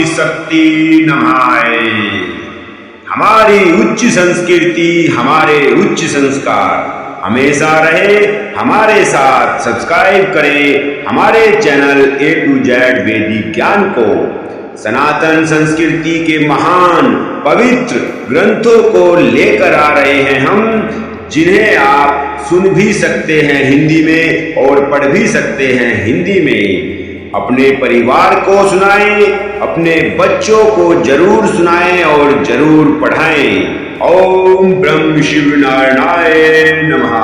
आदि शक्ति नमाय। हमारी उच्च संस्कृति, हमारे उच्च संस्कार हमेशा रहे हमारे साथ। सब्सक्राइब करें हमारे चैनल A to Z वैदिक ज्ञान को। सनातन संस्कृति के महान पवित्र ग्रंथों को लेकर आ रहे हैं हम, जिन्हें आप सुन भी सकते हैं हिंदी में और पढ़ भी सकते हैं हिंदी में। अपने परिवार को सुनाएं, अपने बच्चों को जरूर सुनाएं और जरूर पढ़ाएं। ओम ब्रह्म शिव नारायणाय नमः।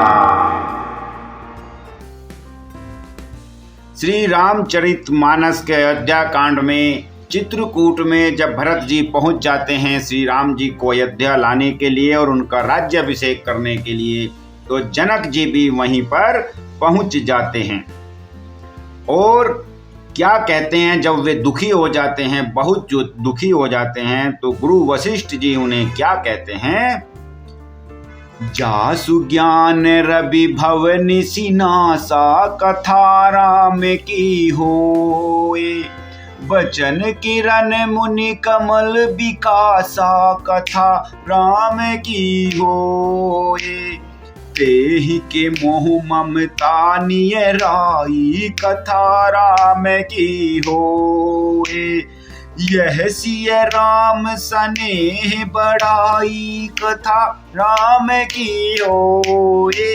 श्री रामचरितमानस के अयोध्या कांड में चित्रकूट में जब भरत जी पहुंच जाते हैं श्री राम जी को अयोध्या लाने के लिए और उनका राज्याभिषेक करने के लिए, तो जनक जी भी वहीं पर पहुंच जाते हैं। और क्या कहते हैं, जब वे दुखी हो जाते हैं, बहुत जो दुखी हो जाते हैं, तो गुरु वशिष्ठ जी उन्हें क्या कहते हैं, जासु ज्ञान रवि भवनि सिनासा कथा राम की होए। बचन किरण मुनि कमल विकासा कथा राम की होए। तेहि के मोह ममता नियराई कथा राम की होए। यह सिय राम सनेह बढ़ाई कथा राम की होए।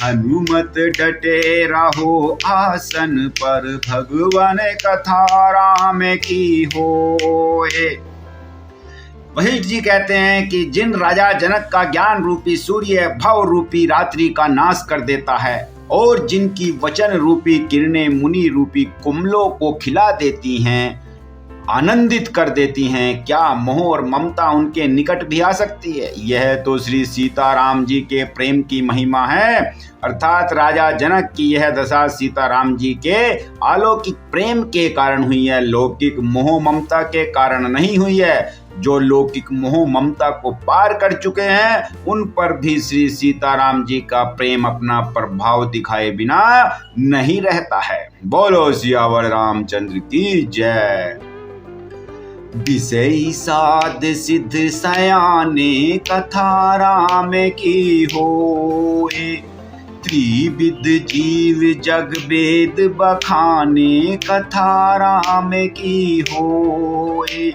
हनुमत डटे रहो आसन पर भगवान कथा राम की होए। वशिष्ठ जी कहते हैं कि जिन राजा जनक का ज्ञान रूपी सूर्य भव रूपी रात्रि का नाश कर देता है और जिनकी वचन रूपी किरणें मुनि रूपी कुमलों को खिला देती हैं, आनंदित कर देती हैं, क्या मोह और ममता उनके निकट भी आ सकती है? यह तो श्री सीताराम जी के प्रेम की महिमा है। अर्थात राजा जनक की यह दशा सीताराम जी के अलौकिक प्रेम के कारण हुई है, लौकिक मोह ममता के कारण नहीं हुई है। जो लौकिक मोह ममता को पार कर चुके हैं, उन पर भी श्री सीताराम जी का प्रेम अपना प्रभाव दिखाए बिना नहीं रहता है। बोलो सियावर रामचंद्र की जय। विषय साध सिद्ध सयाने कथा राम की होए। त्रिविध जीव जग वेद बखाने कथा राम की होए।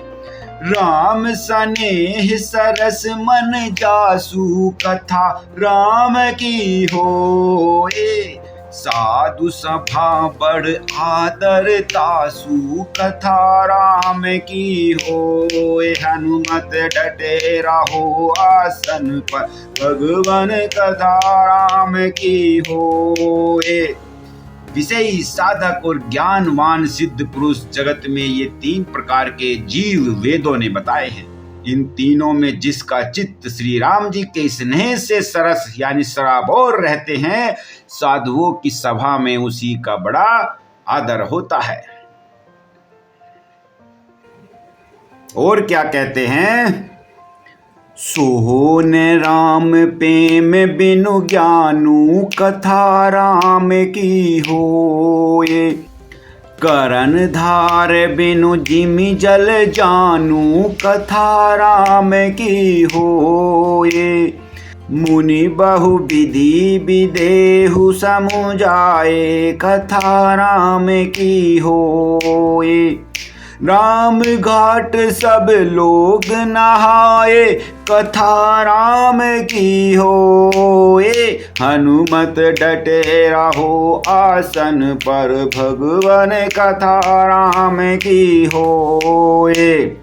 राम सनेह सरस मन जासु कथा राम की होए। साधु सभा बड़ आदर तासु कथा राम की होए। हनुमत डटे रहो आसन पर भगवान कथा राम की होए। विषयी साधक और ज्ञानवान सिद्ध पुरुष जगत में ये तीन प्रकार के जीव वेदों ने बताए हैं। इन तीनों में जिसका चित्त श्री राम जी के स्नेह से सरस यानी सराबोर रहते हैं, साधुओं की सभा में उसी का बड़ा आदर होता है। और क्या कहते हैं, सोहोन राम प्रेम बिनु ज्ञानु कथा राम की होए। करण धार बिनु जिमि जल जानू कथा राम की होए। मुनि बहु विधि विदेहु समुझाए कथा राम की होए। राम घाट सब लोग नहाए कथा राम की होए। हनुमत डटे रहो आसन पर भगवान कथा राम की होए।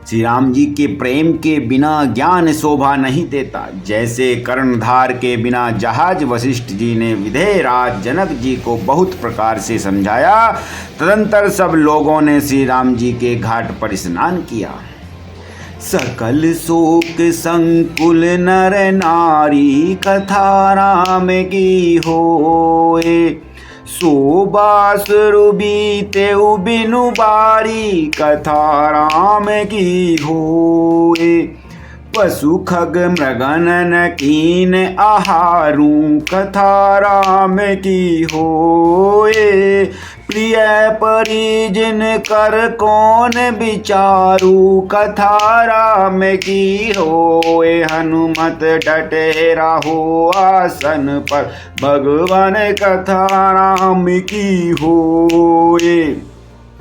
श्री राम जी के प्रेम के बिना ज्ञान शोभा नहीं देता। जैसे कर्णधार के बिना जहाज वशिष्ठ जी ने विधेय राज जनक जी को बहुत प्रकार से समझाया, तदंतर सब लोगों ने श्री राम जी के घाट पर स्नान किया। सकल शोक संकुल नर नारी कथा राम की होए। सोबासुरु बीते बिनु बारी कथा राम की होए। पशु खग मृगनन कीन आहारू, कथा राम की होए। प्रिय परिजन कर कौन विचारू, कथा राम की होए। हनुमत डटे रहो आसन पर, भगवान कथा राम की होए।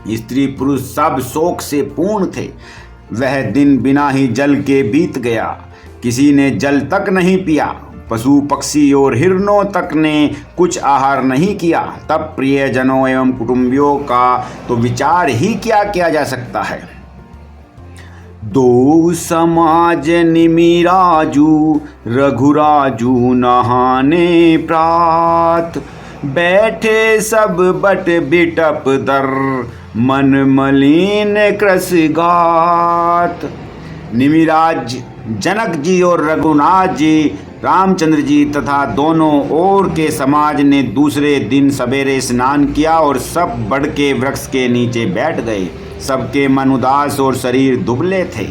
स्त्री पुरुष सब शोक से पूर्ण थे। वह दिन बिना ही जल के बीत गया। किसी ने जल तक नहीं पिया। पशु पक्षी और हिरणों तक ने कुछ आहार नहीं किया। तब प्रियजनों एवं कुटुंबियों का तो विचार ही क्या किया जा सकता है। दो समाज निमिराजू, रघुराजू नहाने प्रात। बैठे सब बट बिटप दर, मन मलिन कृस गात। निमिराज जनक जी और रघुनाथ जी, रामचंद्र जी तथा दोनों ओर के समाज ने दूसरे दिन सवेरे स्नान किया और सब बड़ के वृक्ष के नीचे बैठ गए। सबके मन उदास और शरीर दुबले थे।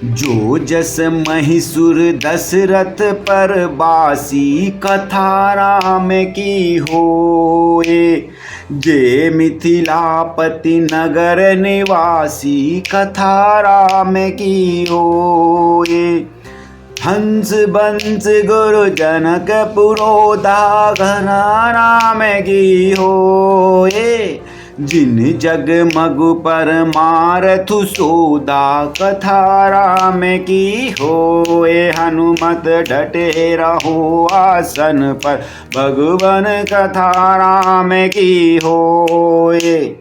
जो जस महिषुर दशरथ पर बासी, कथा राम की होए। जे मिथिलापति नगर निवासी, कथा राम की होए। हंस बंस गुरु जनक पुरोधा, कथा राम की होए। जिन जग मगु पर मारथु सोदा, कथा राम की होए। हनुमत डटे रहो आसन पर, भगवान कथा राम की होए।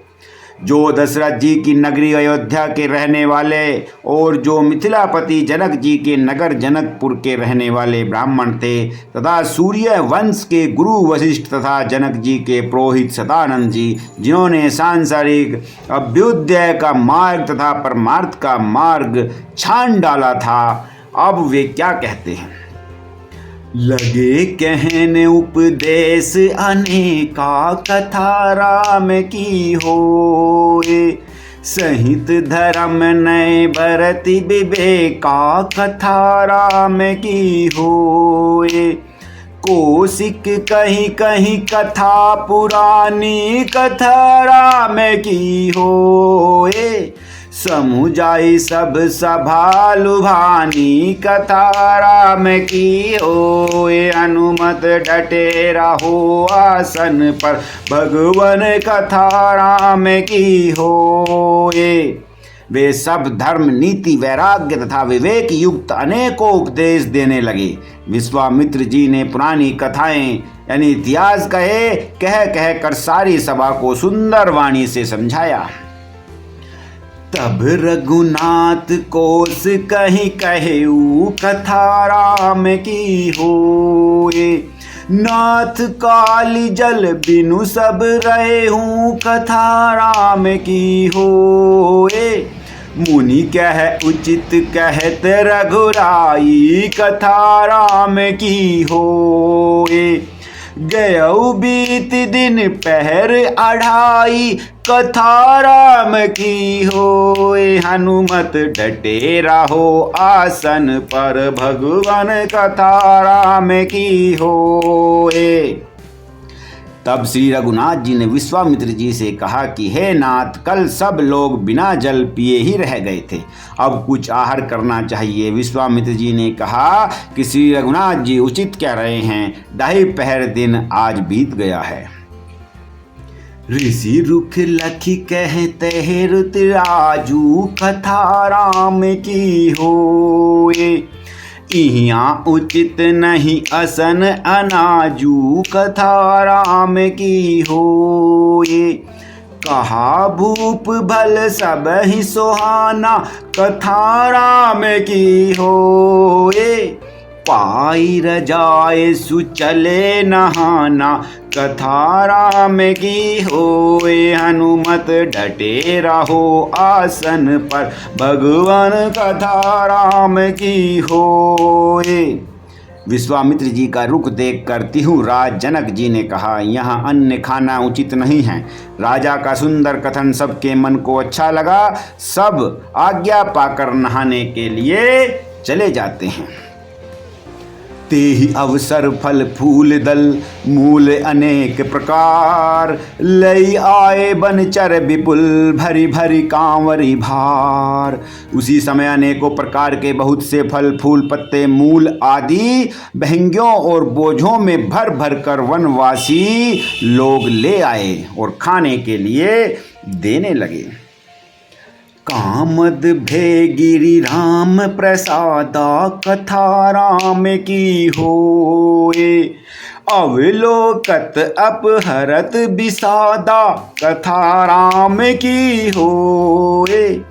जो दशरथ जी की नगरी अयोध्या के रहने वाले और जो मिथिलापति जनक जी के नगर जनकपुर के रहने वाले ब्राह्मण थे, तथा सूर्य वंश के गुरु वशिष्ठ तथा जनक जी के पुरोहित सदानंद जी, जिन्होंने सांसारिक अभ्युदय का मार्ग तथा परमार्थ का मार्ग छान डाला था, अब वे क्या कहते हैं। लगे कहने उपदेश अनेका, कथा राम की होए। सहित धर्म नए बरति विवेका, कथा राम की होए। कौशिक कहीं कहीं कथा पुरानी, कथा राम की होए। समुझाई सब सभा लुभानी, कथा राम की होए। अनुमत डटे रहो आसन पर, भगवान कथा राम की होए। वे सब धर्म नीति वैराग्य तथा विवेक युक्त अनेकों उपदेश देने लगे। विश्वामित्र जी ने पुरानी कथाएं यानी इतिहास कह कर सारी सभा को सुंदर वाणी से समझाया। तब रघुनाथ कोस कहीं कहेऊ, कथा राम की होए। नाथ काली जल बिनु सब रहे हूँ, कथा राम की होए। मुनि कह उचित कहत रघुराई, कथा राम की होए। गयऊ बीत दिन पहर अढ़ाई, कथा राम की होए। हनुमत डटे रहो आसन पर, भगवान कथा राम की होए। तब श्री रघुनाथ जी ने विश्वामित्र जी से कहा कि हे नाथ, कल सब लोग बिना जल पिए ही रह गए थे, अब कुछ आहार करना चाहिए। विश्वामित्र जी ने कहा कि श्री रघुनाथ जी उचित कह रहे हैं, ढाई पहर दिन आज बीत गया है। ऋषि रुख लखी कहते ऋतराजू, कथा राम की होए। इहाँ उचित नहीं असन अनाजू, कथा राम की होए। कहा भूप भल सब ही सुहाना, कथा राम की होए। पाई रजाए सुचले नहाना, कथा राम की होए। हनुमत डटे रहो आसन पर, भगवान कथा राम की होए। विश्वामित्र जी का रुख देखकर तिहुराज जनक जी ने कहा, यहाँ अन्न खाना उचित नहीं है। राजा का सुंदर कथन सबके मन को अच्छा लगा। सब आज्ञा पाकर नहाने के लिए चले जाते हैं। तेहि अवसर फल फूल दल मूल अनेक प्रकार, लई आए बनचर विपुल भरी भरी कांवरी भार। उसी समय अनेकों प्रकार के बहुत से फल फूल पत्ते मूल आदि बहंगियों और बोझों में भर भर कर वनवासी लोग ले आए और खाने के लिए देने लगे। कामद भे गिरि राम प्रसादा, कथा राम की होए। अवलोकत अपहरत विषादा, कथा राम की होए।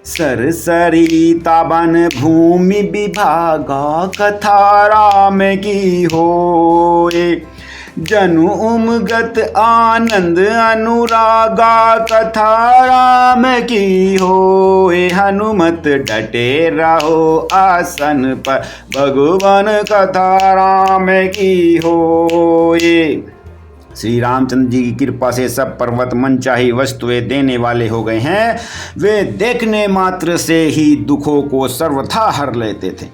सरसरिता वन भूमि विभागा, कथा राम की होए। जनु उमगत आनंद अनुरागा, कथा राम की होए। हनुमत डटे रहो आसन पर, भगवान कथा राम की होए। श्री रामचंद्र जी की कृपा से सब पर्वत मनचाही वस्तुएं देने वाले हो गए हैं। वे देखने मात्र से ही दुखों को सर्वथा हर लेते थे।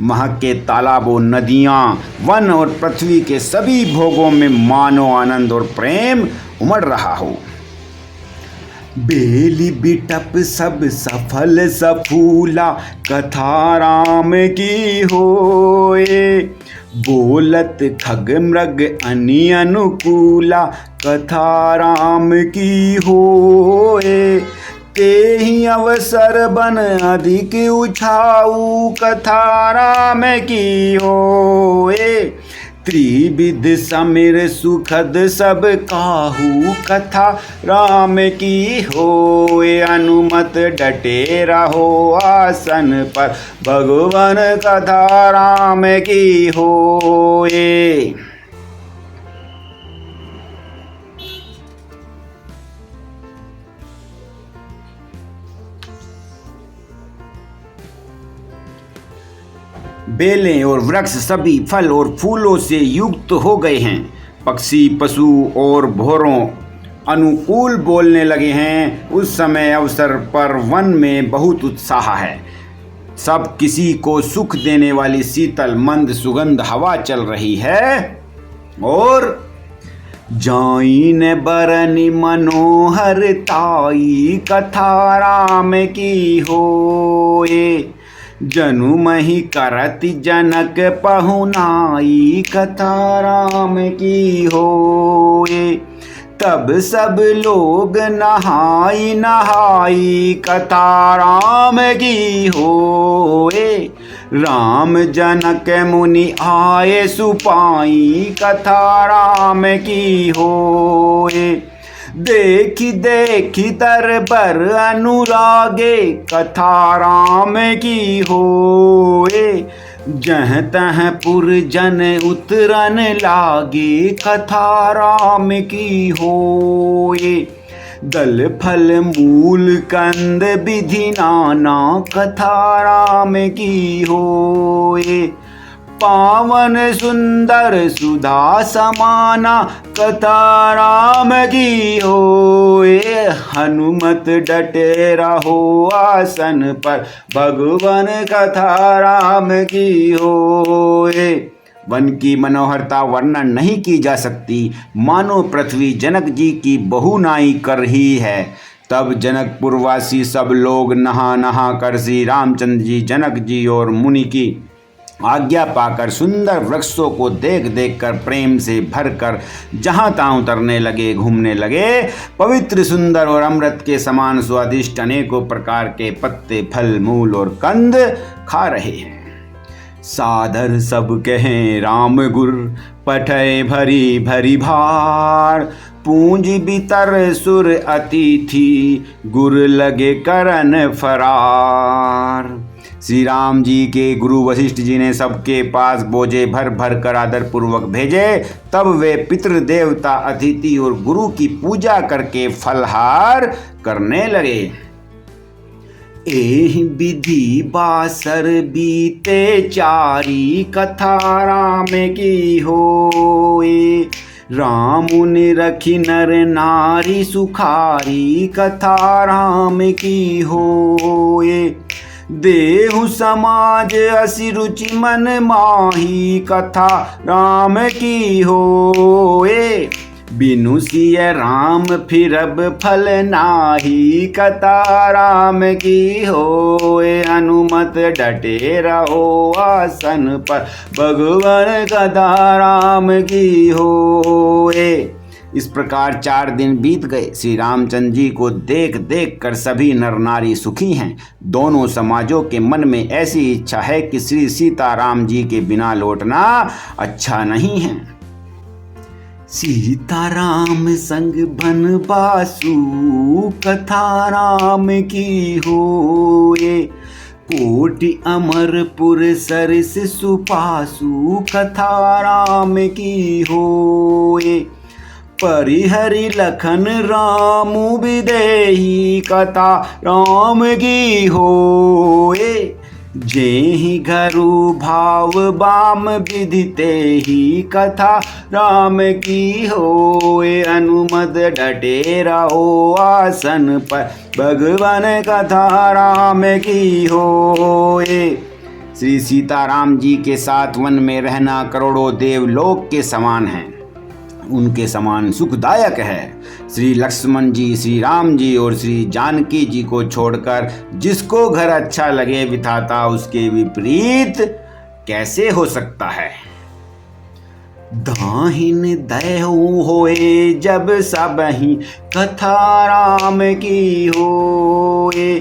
महक के तालाबों, नदियाँ, वन और पृथ्वी के सभी भोगों में मानो आनंद और प्रेम उमड़ रहा हो। बेली बिटप सब सफल सफूला, कथा राम की होए। बोलत खग मृग अनि अनुकूला, कथा राम की होए। तेहि अवसर बन अधिक उछाऊ, कथा राम की होए। त्रिविध समीर सुखद सब काहू, कथा राम की होए। अनुमत डटे रहो आसन पर, भगवान कथा राम की होए। बेलें और वृक्ष सभी फल और फूलों से युक्त हो गए हैं। पक्षी पशु और भौरों अनुकूल बोलने लगे हैं। उस समय अवसर पर वन में बहुत उत्साह है। सब किसी को सुख देने वाली शीतल मंद सुगंध हवा चल रही है। और जाइन बरनि मनोहर ताई, कथा राम की होए। जनु मही करति जनक पहुनाई, कथा राम की होए। तब सब लोग नहाई नहाई, कथा राम की होए। राम जनक मुनि आए सुपाई, कथा राम की होए। देखी देखी तरबर अनुरागे, कथा राम की होए। जह तह पुरजन उतरन लागे, कथा राम की होए। दल फल मूल कंद विधि नाना, कथा राम की होए। पावन सुंदर सुधा समाना, कथा राम की होए। हनुमत डटे रहो आसन पर, भगवान कथा राम की होए। वन की मनोहरता वर्णन नहीं की जा सकती, मानो पृथ्वी जनक जी की बहुनाई कर रही है। तब जनकपुरवासी सब लोग नहा नहा कर श्री रामचंद्र जी, जनक जी और मुनि की आज्ञा पाकर सुंदर वृक्षों को देख देख कर प्रेम से भरकर जहाँ तहाँ उतरने लगे, घूमने लगे। पवित्र सुंदर और अमृत के समान स्वादिष्ट अनेकों प्रकार के पत्ते, फल, मूल और कंद खा रहे हैं। सादर सब कहें राम गुर, पठय भरी भरी भार। पूंज बितर सुर अतिथि, गुर लगे करन फरार। श्री राम जी के गुरु वशिष्ठ जी ने सबके पास बोझे भर भर कर आदर पूर्वक भेजे। तब वे पितृदेवता, अतिथि और गुरु की पूजा करके फलहार करने लगे। एहि विधि बासर बीते चारी कथा राम की होए। राम मुनि रखी नर नारी सुखारी कथा राम की होए। देहु समाज असी रुचि मन माही कथा राम की होए। बिनु सिय राम फिरब फल नाही कथा राम की होए। अनुमत डटे रहो आसन पर भगवान कथा राम की होए। इस प्रकार 4 दिन बीत गए। श्री रामचंद्र जी को देख देख कर सभी नर नारी सुखी हैं। दोनों समाजों के मन में ऐसी इच्छा है कि श्री सीताराम जी के बिना लौटना अच्छा नहीं है। सीताराम संग बनवासु कथा राम की होए। कोटि अमरपुर सरिस सुपासु कथा राम की होए। परिहरि लखन रामु विदेही कथा राम की होए। जेहि घरु भाव बाम विदिते ही कथा राम की होए। अनुमत डटे रहो आसन पर भगवान कथा राम की होए। श्री सीताराम जी के साथ वन में रहना करोड़ों देवलोक के समान है, उनके समान सुखदायक है। श्री लक्ष्मण जी, श्री राम जी और श्री जानकी जी को छोड़कर जिसको घर अच्छा लगे विधाता उसके विपरीत कैसे हो सकता है। दाहिन दयऊ होए जब सबहि कथा राम की होए।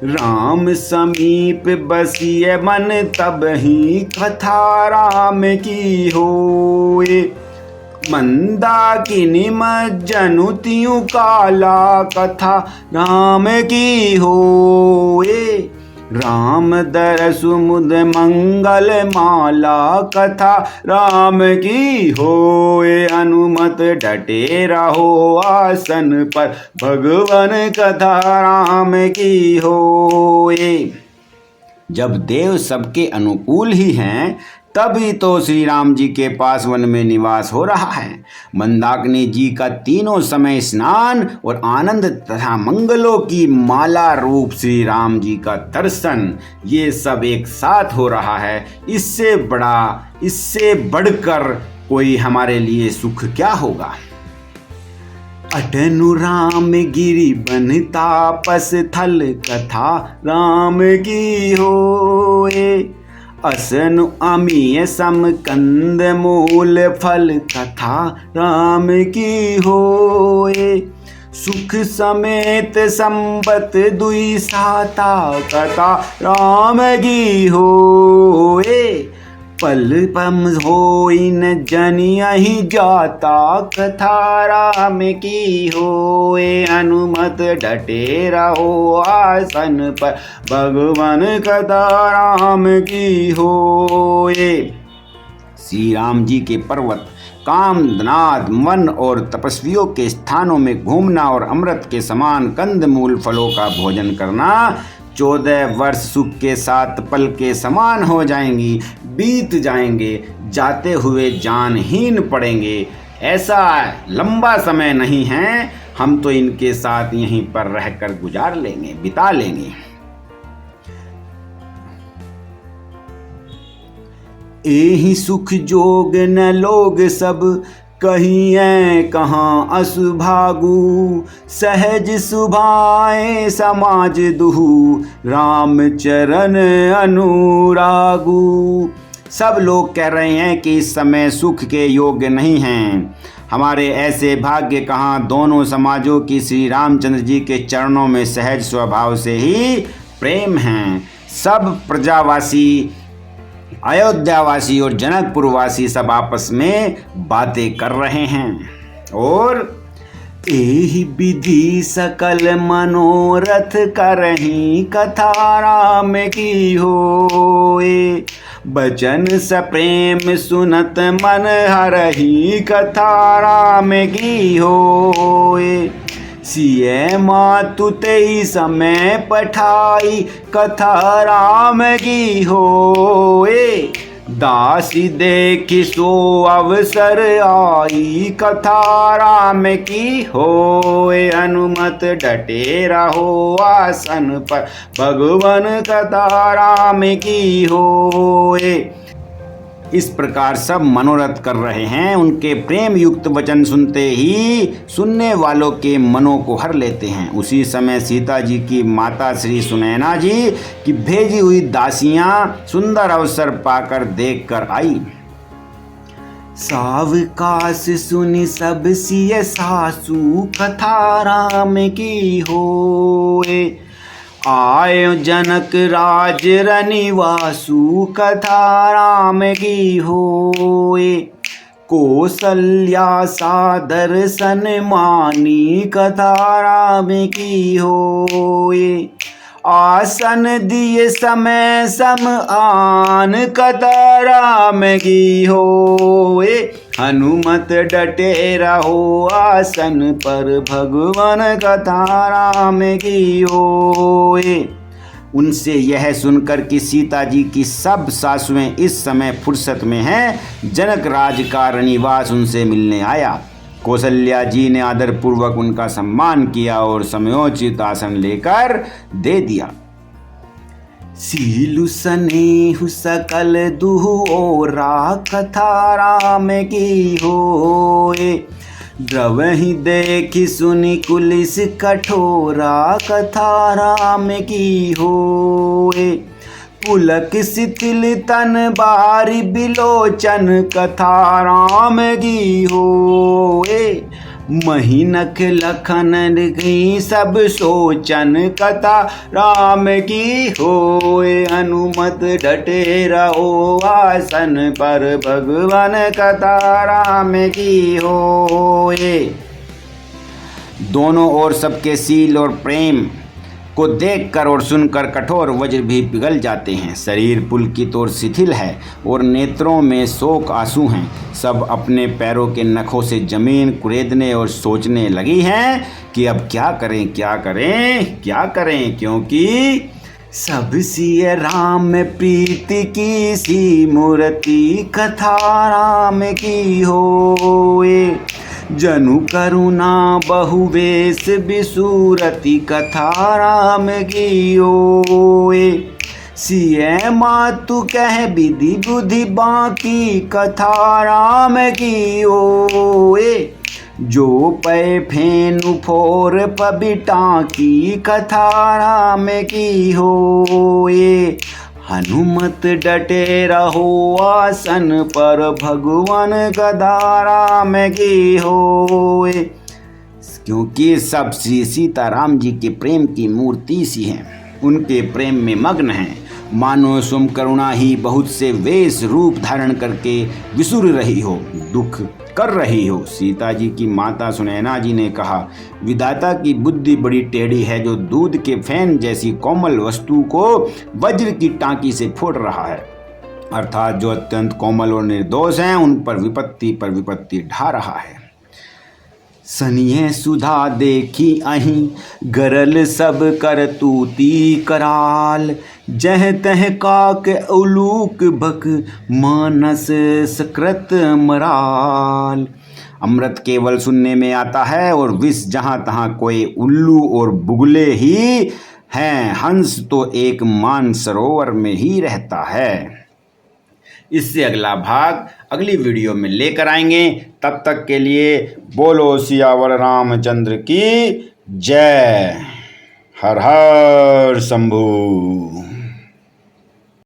राम समीप बसिए मन तब ही कथा राम की होए। मंदाकिनी मज्जनु तियु काला कथा राम की होए। राम दरसु मुद मंगल माला कथा राम की होए। अनुमत डटे रहो आसन पर भगवान कथा राम की होए। जब देव सबके अनुकूल ही हैं तभी तो श्री राम जी के पास वन में निवास हो रहा है। मंदाकिनी जी का तीनों समय स्नान और आनंद तथा मंगलों की माला रूप श्री राम जी का दर्शन, ये सब एक साथ हो रहा है। इससे बढ़कर कोई हमारे लिए सुख क्या होगा। अटनु राम गिरि बन तापस थल कथा राम की होए। असनु अमीय सम कंद मूल फल कथा राम की होए। सुख समेत संबत दुई साता कथा राम की होए। पल पम होई न जनियहि जाता कथा राम की होए। अनुमत डटे रहो आसन पर भगवान कथा राम की होए। श्री राम जी के पर्वत कामनाद वन और तपस्वियों के स्थानों में घूमना और अमृत के समान कंद मूल फलों का भोजन करना 14 वर्ष सुख के साथ पल के समान हो जाएंगी, बीत जाएंगे, जाते हुए जानहीन पड़ेंगे। ऐसा लंबा समय नहीं है, हम तो इनके साथ यहीं पर रहकर गुजार लेंगे, बिता लेंगे। एहि सुख जोग न लोग सब कहिए कहाँ असुभागु। सहज सुभाए समाज दुहु राम चरण अनुरागु। सब लोग कह रहे हैं कि इस समय सुख के योग्य नहीं हैं। हमारे ऐसे भाग्य कहाँ, दोनों समाजों की श्री रामचंद्र जी के चरणों में सहज स्वभाव से ही प्रेम हैं। सब प्रजावासी, अयोध्यावासी और जनकपुरवासी सब आपस में बातें कर रहे हैं। और एहि विधि सकल मनोरथ करही कथा राम की होए। बचन सप्रेम सुनत मन हरही कथा राम की होए। सिए मातु तेई समय पठाई कथा राम की होए। दासी देखी सो अवसर आई कथा राम की होए। हनुमत डटे रहो आसन पर भगवान कथा राम की होए। इस प्रकार सब मनोरथ कर रहे हैं। उनके प्रेम युक्त वचन सुनते ही सुनने वालों के मनों को हर लेते हैं। उसी समय सीता जी की माता श्री सुनैना जी की भेजी हुई दासियां सुंदर अवसर पाकर देख कर आई। सावकाश सुनि सब सिय सासु कथा राम की होए। आयो जनक राज रनिवासु कथा राम की होए। कौसल्या सादर सन्मानी कथा राम की होए। आसन दिए समय सम आन कथा राम की होए। हनुमत डटे रहो आसन पर भगवान कथा राम की होए। उनसे यह सुनकर कि सीता जी की सब सासुएं इस समय फुर्सत में हैं, जनक राज का रनिवास उनसे मिलने आया। कौशल्या जी ने आदरपूर्वक उनका सम्मान किया और समयोचित आसन लेकर दे दिया। सीलु स्नेहु सकल दुहु ओरा कथा राम की होए। द्रवहि देखि सुनि कुलिस कठोरा कथा राम की होए। पुलक शिथिल तन बारी बिलोचन कथा राम की होए। महीनख लखन गई सब सोचन कथा राम की होए। हनुमत डटे रहो आसन पर भगवान कथा राम की होए। दोनों ओर सबके सील और प्रेम को देखकर और सुनकर कठोर वज्र भी पिघल जाते हैं। शरीर पुलकित और शिथिल है और नेत्रों में शोक आंसू हैं। सब अपने पैरों के नखों से जमीन कुरेदने और सोचने लगी हैं कि अब क्या करें क्या करें क्या करें, क्योंकि सब सिय राम प्रीति की सी मूर्ति कथा राम की होए। जनु करुणा बहुवेश बिसूरति कथा राम की होए। सिय मातु कह विधि बुद्धि बाकी कथा राम की होए। जो पै फेनु फोर पबिटा की कथा राम की होए। हनुमत डटे रहो आसन पर भगवान कथा राम की होए। क्योंकि सब श्री सीताराम जी के प्रेम की मूर्ति सी हैं, उनके प्रेम में मग्न हैं। मानो सुम करुणा ही बहुत से वेश रूप धारण करके विसुर रही हो, दुख कर रही हो। सीता जी की माता सुनैना जी ने कहा, विधाता की बुद्धि बड़ी टेढ़ी है, जो दूध के फैन जैसी कोमल वस्तु को वज्र की टांकी से फोड़ रहा है। अर्थात जो अत्यंत कोमल और निर्दोष हैं, उन पर विपत्ति ढा रहा है। सनिये सुधा देखी अहीं गरल सब कर तूती कराल। जह तह काक उलूक बक मानस सकृत मराल। अमृत केवल सुनने में आता है और विष जहाँ तहाँ कोई उल्लू और बुगले ही हैं। हंस तो एक मानसरोवर में ही रहता है। इससे अगला भाग अगली वीडियो में लेकर आएंगे। तब तक के लिए बोलो सियावर रामचंद्र की जय। हर हर शंभू।